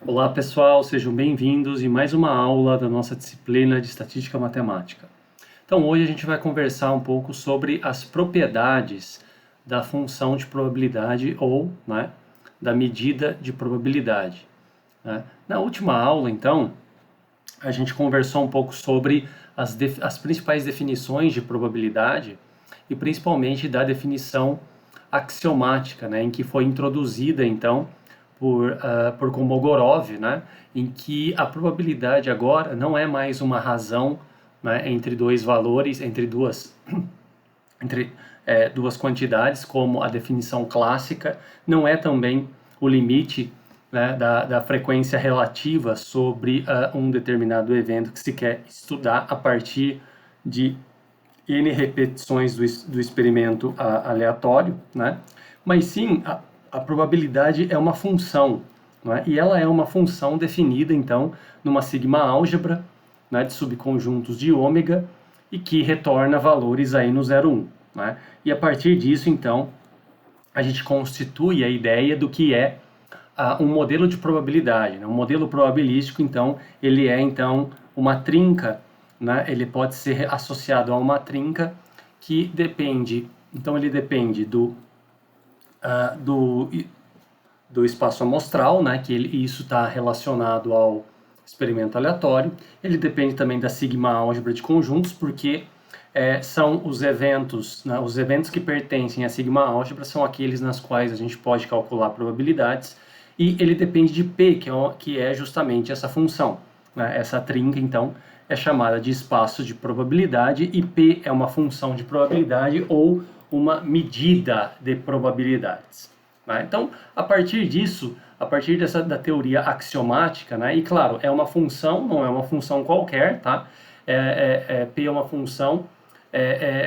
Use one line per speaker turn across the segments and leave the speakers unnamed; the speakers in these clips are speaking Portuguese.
Olá pessoal, sejam bem-vindos em mais uma aula da nossa disciplina de Estatística Matemática. Então hoje a gente vai conversar um pouco sobre as propriedades da função de probabilidade ou da medida de probabilidade. Na última aula, então, a gente conversou um pouco sobre as principais definições de probabilidade e principalmente da definição axiomática, em que foi introduzida, então, por Kolmogorov, em que a probabilidade agora não é mais uma razão, entre dois valores, entre duas quantidades, como a definição clássica, não é também o limite, da frequência relativa sobre um determinado evento que se quer estudar a partir de N repetições do experimento aleatório, mas sim a probabilidade é uma função, e ela é uma função definida, então, numa sigma-álgebra, de subconjuntos de ômega, e que retorna valores aí no 0, 1. E a partir disso, então, a gente constitui a ideia do que é um modelo de probabilidade. Um modelo probabilístico, então, ele é então uma trinca, ele pode ser associado a uma trinca que depende, então ele depende do espaço amostral, que isso está relacionado ao experimento aleatório. Ele depende também da sigma-álgebra de conjuntos, porque são os eventos que pertencem à sigma-álgebra são aqueles nas quais a gente pode calcular probabilidades, e ele depende de P, que é justamente essa função. Essa trinca, então, é chamada de espaço de probabilidade, e P é uma função de probabilidade ou uma medida de probabilidades. Então, a partir disso, a partir da teoria axiomática, e claro, é uma função, não é uma função qualquer, tá? P é uma função,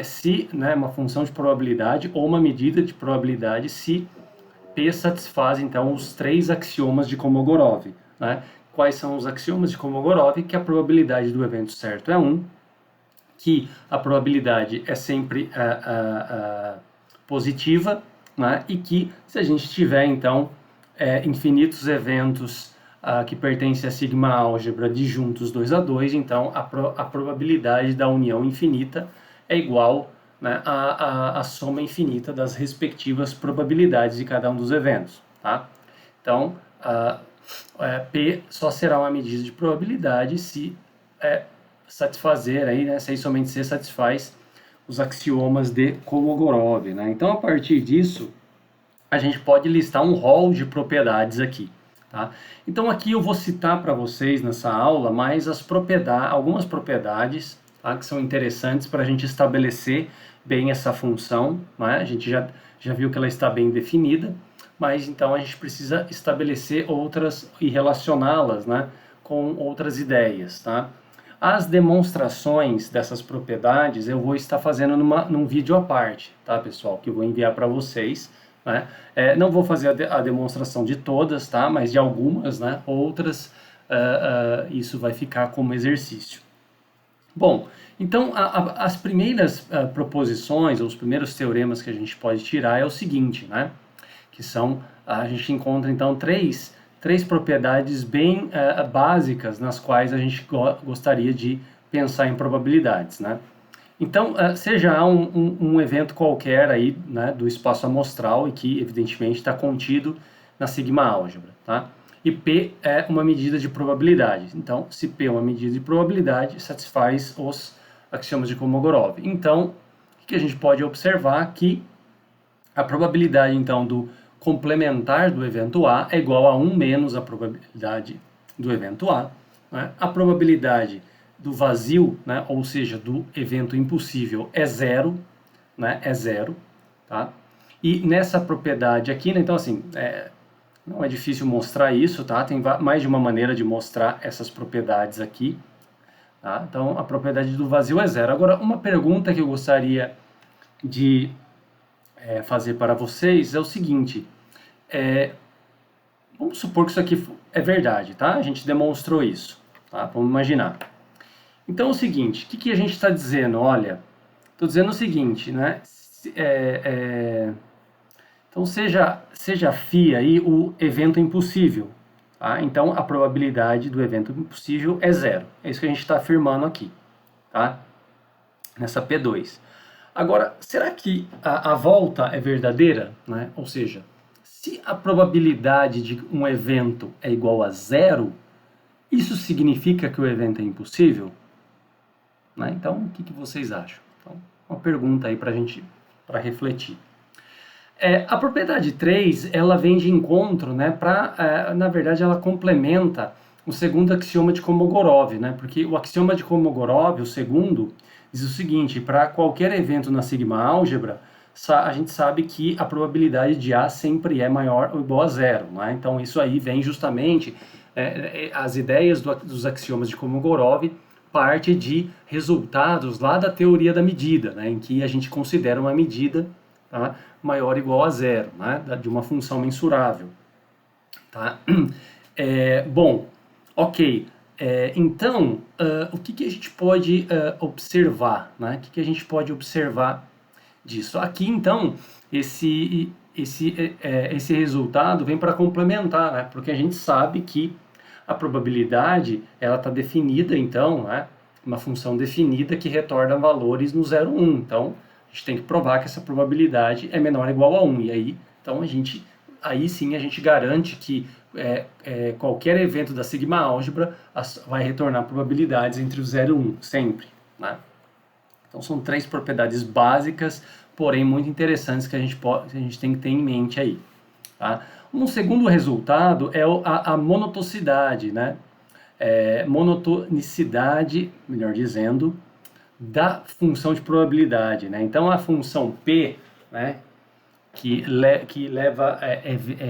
se, uma função de probabilidade ou uma medida de probabilidade se P satisfaz, então, os três axiomas de Kolmogorov. Quais são os axiomas de Kolmogorov? Que a probabilidade do evento certo é 1, que a probabilidade é sempre positiva, e que se a gente tiver, então, infinitos eventos que pertencem à sigma-álgebra disjuntos 2 a 2, então a probabilidade da união infinita é igual à soma infinita das respectivas probabilidades de cada um dos eventos. Tá? Então, P só será uma medida de probabilidade se satisfazer, se somente C satisfaz os axiomas de Kolmogorov. Então, a partir disso, a gente pode listar um rol de propriedades aqui. Tá? Então, aqui eu vou citar para vocês nessa aula mais algumas propriedades, que são interessantes para a gente estabelecer bem essa função. A gente já viu que ela está bem definida, mas então a gente precisa estabelecer outras e relacioná-las com outras ideias. Tá? As demonstrações dessas propriedades eu vou estar fazendo num vídeo à parte, tá, pessoal? Que eu vou enviar para vocês. Não vou fazer a demonstração de todas, tá? Mas de algumas, outras, isso vai ficar como exercício. Bom, então as primeiras proposições, ou os primeiros teoremas que a gente pode tirar é o seguinte, que são, a gente encontra então três propriedades bem básicas nas quais a gente gostaria de pensar em probabilidades, Então, seja há um evento qualquer aí, do espaço amostral e que, evidentemente, está contido na sigma-álgebra, tá? E P é uma medida de probabilidade. Então, se P é uma medida de probabilidade, satisfaz os axiomas de Kolmogorov. Então, o que a gente pode observar? Que a probabilidade, então, do complementar do evento A é igual a 1 menos a probabilidade do evento A. A probabilidade do vazio, ou seja, do evento impossível, é zero, é zero, tá? E nessa propriedade aqui, então assim, não é difícil mostrar isso, tá? Tem mais de uma maneira de mostrar essas propriedades aqui, tá? Então a propriedade do vazio é zero. Agora, uma pergunta que eu gostaria de fazer para vocês é o seguinte: vamos supor que isso aqui é verdade, tá? A gente demonstrou isso, tá? Vamos imaginar. Então é o seguinte, o que a gente está dizendo? Olha, estou dizendo o seguinte, então seja φ aí o evento impossível, Tá? Então, a probabilidade do evento impossível é zero. É isso que a gente está afirmando aqui, tá? Nessa P2. Agora, será que a volta é verdadeira? Né? Ou seja, se a probabilidade de um evento é igual a zero, isso significa que o evento é impossível? Né? Então, o que vocês acham? Então, uma pergunta aí para refletir. A propriedade 3, ela vem de encontro, né, na verdade, ela complementa o segundo axioma de Kolmogorov, né, porque o axioma de Kolmogorov, o segundo, diz o seguinte: para qualquer evento na sigma-álgebra, a gente sabe que a probabilidade de A sempre é maior ou igual a zero, né? Então isso aí vem justamente, as ideias dos axiomas de Kolmogorov parte de resultados lá da teoria da medida, né, em que a gente considera uma medida, tá, maior ou igual a zero, né, de uma função mensurável. Tá? Bom, ok. Então, o que a gente pode observar? Né? O que a gente pode observar disso? Aqui, então, esse resultado vem para complementar, né? Porque a gente sabe que a probabilidade ela está definida, então, né? Uma função definida que retorna valores no 0, 1. Então, a gente tem que provar que essa probabilidade é menor ou igual a 1. E aí, então, aí sim a gente garante que qualquer evento da sigma-álgebra vai retornar probabilidades entre o 0 e 1, sempre. Né? Então, são 3 propriedades básicas, porém muito interessantes que a gente tem que ter em mente aí. Tá? Um segundo resultado é a monotonicidade, né? Monotonicidade, melhor dizendo, da função de probabilidade, né? Então a função P, né, que leva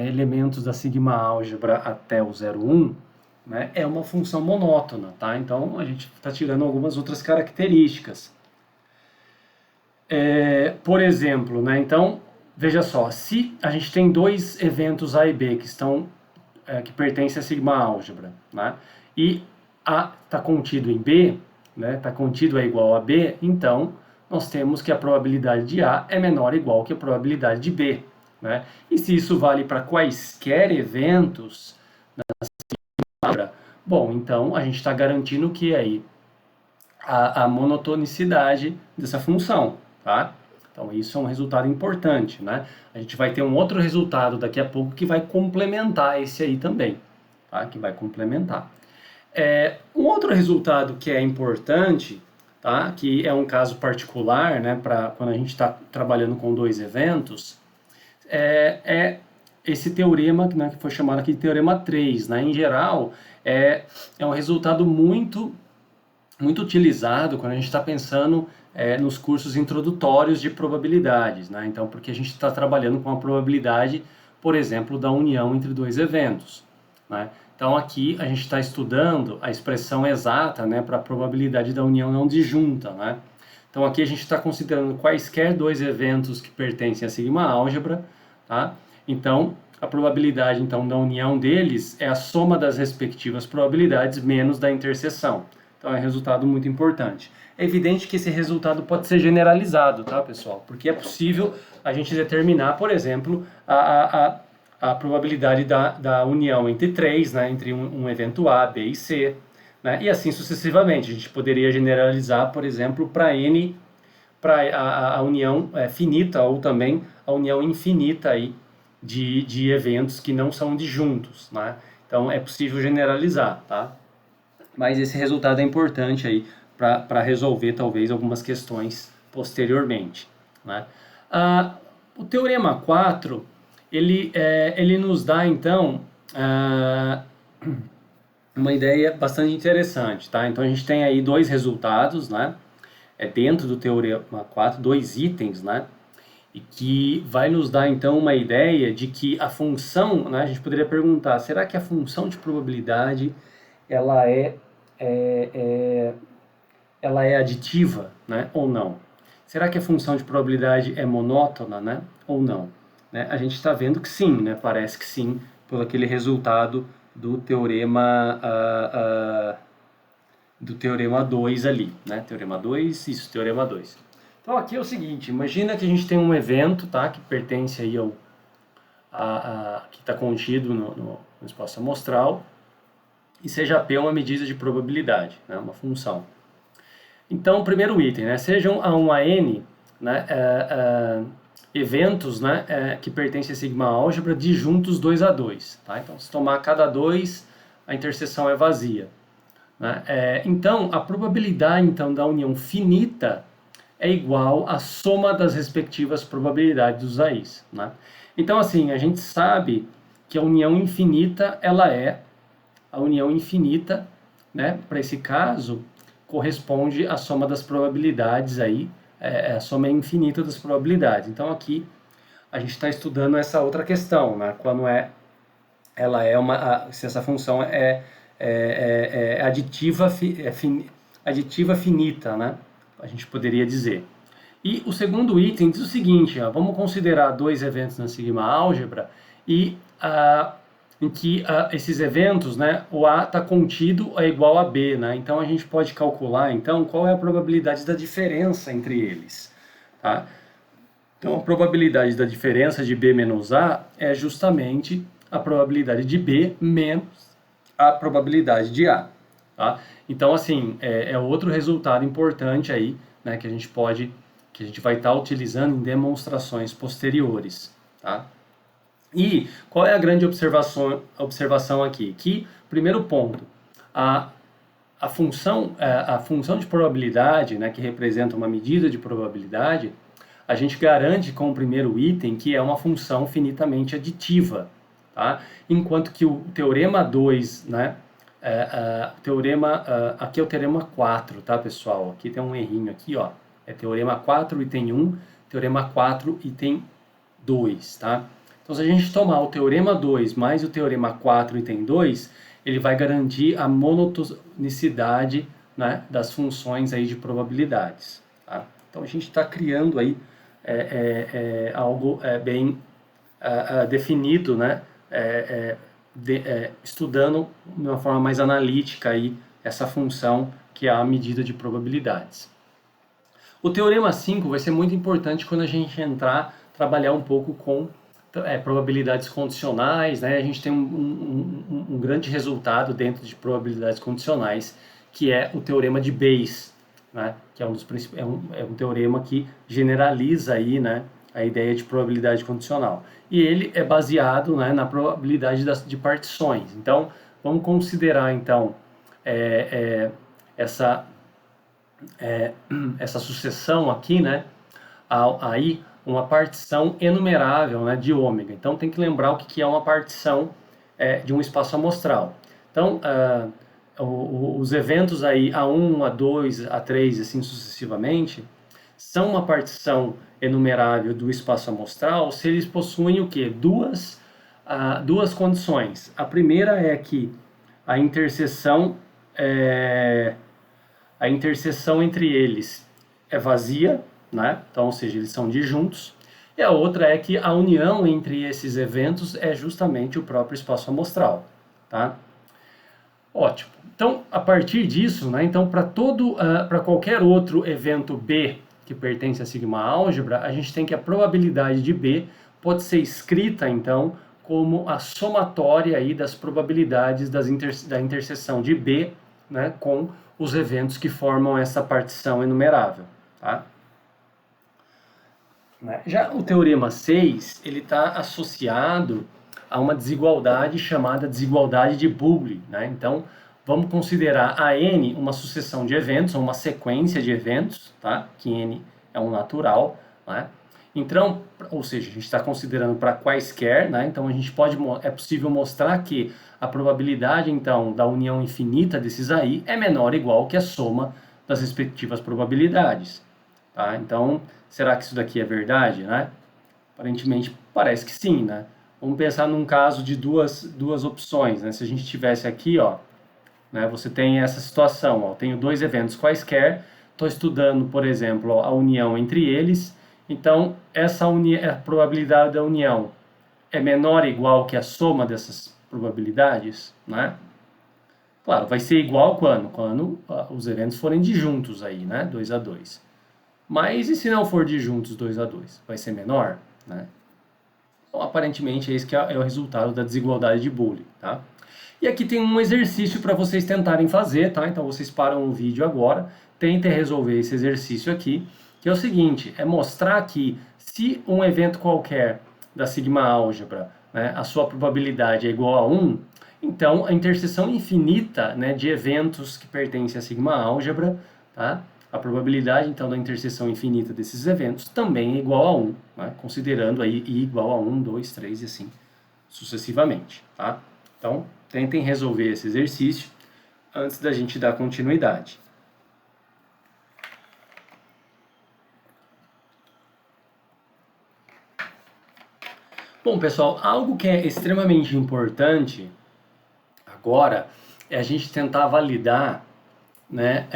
elementos da sigma-álgebra até o 0, 1, né, é uma função monótona, tá? Então a gente está tirando algumas outras características. Por exemplo, né, então, veja só, se a gente tem dois eventos A e B que pertencem à sigma-álgebra, né, e A está contido em B, né, está contido é igual a B, então nós temos que a probabilidade de A é menor ou igual que a probabilidade de B. Né? E se isso vale para quaisquer eventos da sigma-álgebra, bom, então a gente está garantindo que aí a monotonicidade dessa função, tá? Então isso é um resultado importante, né? A gente vai ter um outro resultado daqui a pouco que vai complementar esse aí também, tá? Que vai complementar. Um outro resultado que é importante, tá? Que é um caso particular, né? Para quando a gente está trabalhando com dois eventos, é esse teorema, né, que foi chamado aqui de teorema 3, né? Em geral, é um resultado muito utilizado quando a gente está pensando nos cursos introdutórios de probabilidades, né? Então, porque a gente está trabalhando com a probabilidade, por exemplo, da união entre dois eventos, né? Então, aqui a gente está estudando a expressão exata, né, para a probabilidade da união não disjunta, né? Então, aqui a gente está considerando quaisquer dois eventos que pertencem à sigma-álgebra, tá? Então, a probabilidade então da união deles é a soma das respectivas probabilidades menos da interseção. Então é um resultado muito importante. É evidente que esse resultado pode ser generalizado, tá, pessoal? Porque é possível a gente determinar, por exemplo, a probabilidade da união entre três, né, entre um evento A, B e C, né, e assim sucessivamente. A gente poderia generalizar, por exemplo, para N, para a união finita ou também a união infinita aí de eventos que não são disjuntos, né? Então é possível generalizar, tá? Mas esse resultado é importante aí para resolver talvez algumas questões posteriormente, né? O teorema 4, ele nos dá então uma ideia bastante interessante, tá? Então a gente tem aí dois resultados, né? Dentro do teorema 4, dois itens, né? E que vai nos dar então uma ideia de que a função, né? A gente poderia perguntar, será que a função de probabilidade ela ela é aditiva, né, ou não? Será que a função de probabilidade é monótona, né, ou não? Né? A gente está vendo que sim, né, parece que sim, por aquele resultado do teorema 2 ali, né? Teorema 2, isso, teorema 2. Então aqui é o seguinte, imagina que a gente tem um evento, tá, que pertence aí que está contido no espaço amostral, e seja P uma medida de probabilidade, né, uma função. Então, o primeiro item, né, sejam A1 a N, né, eventos, né, que pertencem a sigma álgebra disjuntos 2 a 2. Tá? Então, se tomar cada 2, a interseção é vazia. Né? Então, a probabilidade então, da união finita é igual à soma das respectivas probabilidades dos AIs. Né? Então, assim, a gente sabe que a união infinita, ela é a união infinita, né, para esse caso, corresponde à soma das probabilidades aí, a soma é infinita das probabilidades. Então, aqui, a gente está estudando essa outra questão, né, quando ela é se essa função é aditiva finita, né, a gente poderia dizer. E o segundo item diz o seguinte, ó, vamos considerar dois eventos na sigma álgebra e em que esses eventos, né, o A está contido é igual a B, né? Então a gente pode calcular então qual é a probabilidade da diferença entre eles, tá? Então a probabilidade da diferença de B menos A é justamente a probabilidade de B menos a probabilidade de A, tá? Então assim, é outro resultado importante aí, né, que a gente vai estar utilizando em demonstrações posteriores, tá? E qual é a grande observação aqui? Que, primeiro ponto, a função de probabilidade, né, que representa uma medida de probabilidade, a gente garante com o primeiro item que é uma função finitamente aditiva. Tá? Enquanto que o teorema 2, né, aqui é o teorema 4, tá, pessoal? Aqui tem um errinho aqui, ó. É teorema 4, item 1, teorema 4, item 2, tá? Então, se a gente tomar o teorema 2 mais o teorema 4, item 2, ele vai garantir a monotonicidade, né, das funções aí de probabilidades. Tá? Então, a gente está criando aí algo bem definido, né, estudando de uma forma mais analítica aí essa função que é a medida de probabilidades. O teorema 5 vai ser muito importante quando a gente trabalhar um pouco com probabilidades condicionais, né? A gente tem um grande resultado dentro de probabilidades condicionais, que é o teorema de Bayes, né? Que é um teorema que generaliza aí, né, a ideia de probabilidade condicional. E ele é baseado, né, na probabilidade de partições. Então, vamos considerar então essa sucessão aqui, né? Aí uma partição enumerável, né, de ômega. Então tem que lembrar o que é uma partição de um espaço amostral. Então os eventos aí A1, A2, A3 assim sucessivamente são uma partição enumerável do espaço amostral se eles possuem o quê? Duas condições. A primeira é que a interseção entre eles é vazia, né? Então, ou seja, eles são disjuntos. E a outra é que a união entre esses eventos é justamente o próprio espaço amostral, tá? Ótimo. Então, a partir disso, né? Então, para qualquer outro evento B que pertence a sigma álgebra, a gente tem que a probabilidade de B pode ser escrita, então, como a somatória aí das probabilidades da interseção de B, né, com os eventos que formam essa partição enumerável, tá? Já o teorema 6, ele está associado a uma desigualdade chamada desigualdade de Boole, né? Então, vamos considerar a N uma sucessão de eventos, ou uma sequência de eventos, tá? Que N é um natural, né? Então, ou seja, a gente está considerando para quaisquer, né? Então, é possível mostrar que a probabilidade, então, da união infinita desses aí é menor ou igual que a soma das respectivas probabilidades, tá? Então, será que isso daqui é verdade, né? Aparentemente parece que sim, né? Vamos pensar num caso de duas opções, né? Se a gente tivesse aqui, ó, né, você tem essa situação, ó, tenho dois eventos quaisquer, estou estudando, por exemplo, ó, a união entre eles, então a probabilidade da união é menor ou igual que a soma dessas probabilidades, né? Claro, vai ser igual quando os eventos forem disjuntos aí, né? 2 a 2. Mas e se não for disjuntos 2 a 2? Vai ser menor, né? Então, aparentemente, esse que é o resultado da desigualdade de Boole, tá? E aqui tem um exercício para vocês tentarem fazer, tá? Então, vocês param o vídeo agora, tentem resolver esse exercício aqui, que é o seguinte, é mostrar que se um evento qualquer da sigma álgebra, né, a sua probabilidade é igual a 1, então a interseção infinita, né, de eventos que pertencem à sigma álgebra, tá? A probabilidade, então, da interseção infinita desses eventos também é igual a 1, né? Considerando aí i igual a 1, 2, 3 e assim sucessivamente, tá? Então, tentem resolver esse exercício antes da gente dar continuidade. Bom, pessoal, algo que é extremamente importante agora é a gente tentar validar, né,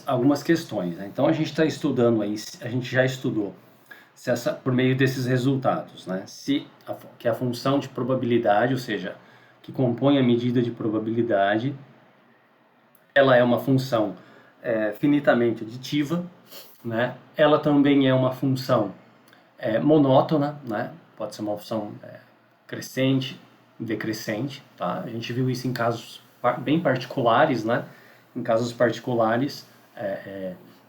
algumas questões, né? Então a gente está estudando aí, a gente já estudou se por meio desses resultados, né, que a função de probabilidade, ou seja, que compõe a medida de probabilidade, ela é uma função finitamente aditiva, né? Ela também é uma função monótona, né? Pode ser uma função crescente, decrescente, tá? A gente viu isso em casos bem particulares, né? Em casos particulares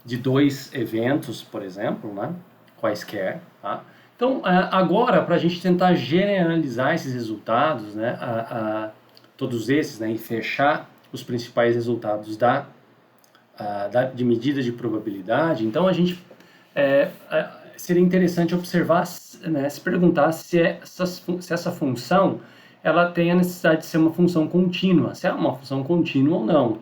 de dois eventos, por exemplo, né? Quaisquer, tá? Então, agora, para a gente tentar generalizar esses resultados, né? Todos esses, né? E fechar os principais resultados de medida de probabilidade, então a gente seria interessante observar, né, se perguntar se essa função ela tem a necessidade de ser uma função contínua, se é uma função contínua ou não,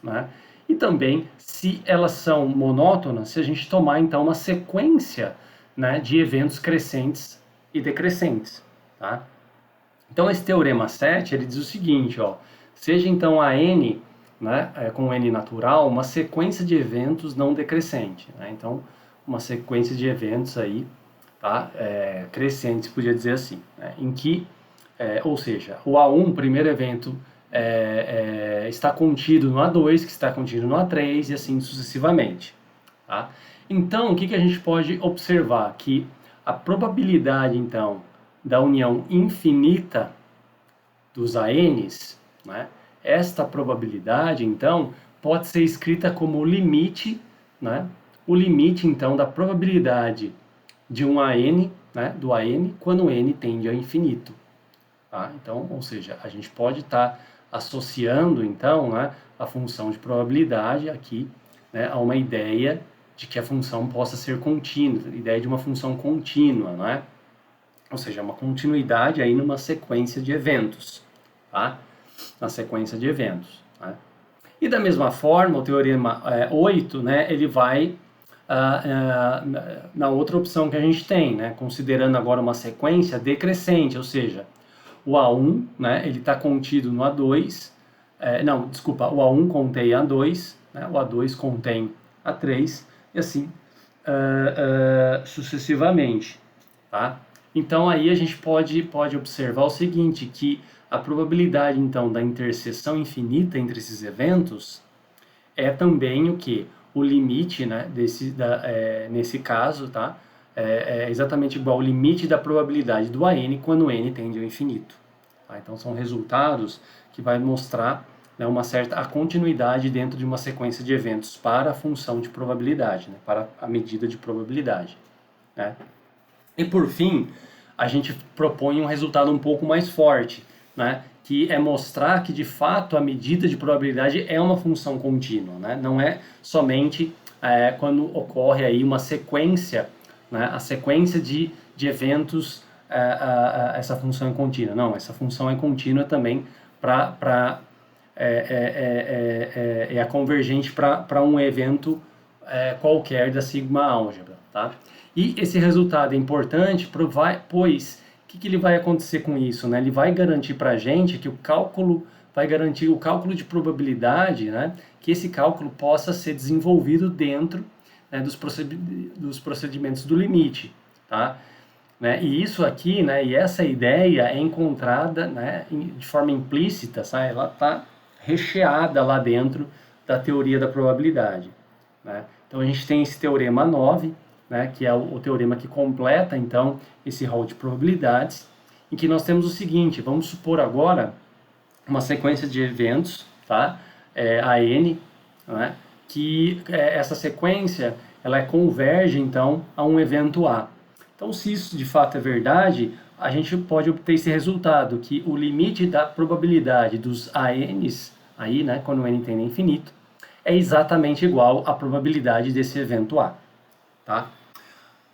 né? E também se elas são monótonas, se a gente tomar então uma sequência, né, de eventos crescentes e decrescentes, tá? Então esse teorema 7, ele diz o seguinte, ó, seja então a n, né, com n natural, uma sequência de eventos não decrescente, né? Então uma sequência de eventos aí, tá, crescentes, podia dizer assim, né, em que, ou seja, o A1, primeiro evento, está contido no A2, que está contido no A3 e assim sucessivamente, tá? Então, o que a gente pode observar? Que a probabilidade, então, da união infinita dos ANs, né, esta probabilidade, então, pode ser escrita como o limite, né, o limite, então, da probabilidade de um AN, né, do AN, quando n tende ao infinito. Tá? Então, ou seja, a gente pode estar associando, então, né, a função de probabilidade aqui, né, a uma ideia de que a função possa ser contínua, ideia de uma função contínua, não é? Ou seja, uma continuidade aí numa sequência de eventos, tá? Na sequência de eventos, né? E da mesma forma, o teorema 8, né, ele vai na outra opção que a gente tem, né, considerando agora uma sequência decrescente, ou seja, o A1, né, ele está contido no A2, não, desculpa, o A1 contém A2, né, o A2 contém A3, e assim sucessivamente, tá? Então aí a gente pode observar o seguinte, que a probabilidade então da interseção infinita entre esses eventos é também o que? O limite, né, nesse caso, tá? É exatamente igual ao limite da probabilidade do AN quando n tende ao infinito. Tá? Então são resultados que vai mostrar, né, a continuidade dentro de uma sequência de eventos para a função de probabilidade, né, para a medida de probabilidade, né? E por fim, a gente propõe um resultado um pouco mais forte, né? Que é mostrar que de fato a medida de probabilidade é uma função contínua, né? Não é somente quando ocorre aí uma sequência, né? A sequência de eventos, essa função é contínua. Não, essa função é contínua também é a convergente para um evento qualquer da sigma álgebra, tá? E esse resultado é importante, pois o que ele vai acontecer com isso, né? Ele vai garantir para a gente que vai garantir o cálculo de probabilidade, né? Que esse cálculo possa ser desenvolvido dentro, né, dos procedimentos do limite, tá? Né? E isso aqui, né, e essa ideia é encontrada, né, de forma implícita, sabe? Ela está recheada lá dentro da teoria da probabilidade, né? Então a gente tem esse teorema 9, né, que é o teorema que completa, então, esse rol de probabilidades, em que nós temos o seguinte: vamos supor agora uma sequência de eventos, tá? AN, né? Que essa sequência ela converge então a um evento A. Então, se isso de fato é verdade, a gente pode obter esse resultado, que o limite da probabilidade dos ANs, aí, né, quando o n tende a infinito, é exatamente igual à probabilidade desse evento A, tá?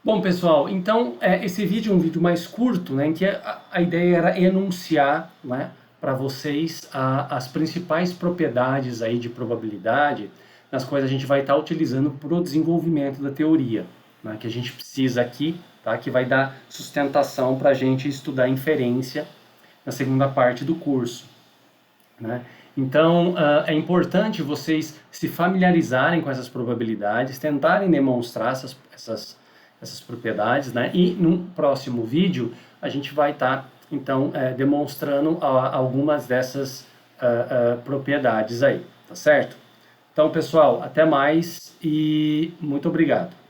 Bom, pessoal, então esse vídeo é um vídeo mais curto, né, em que a ideia era enunciar, né, para vocês as principais propriedades aí de probabilidade, nas quais a gente vai estar utilizando para o desenvolvimento da teoria, né, que a gente precisa aqui, tá, que vai dar sustentação para a gente estudar inferência na segunda parte do curso, né? Então, é importante vocês se familiarizarem com essas probabilidades, tentarem demonstrar essas propriedades, né? E no próximo vídeo a gente vai estar, então, demonstrando algumas dessas propriedades aí, tá certo? Então, pessoal, até mais e muito obrigado.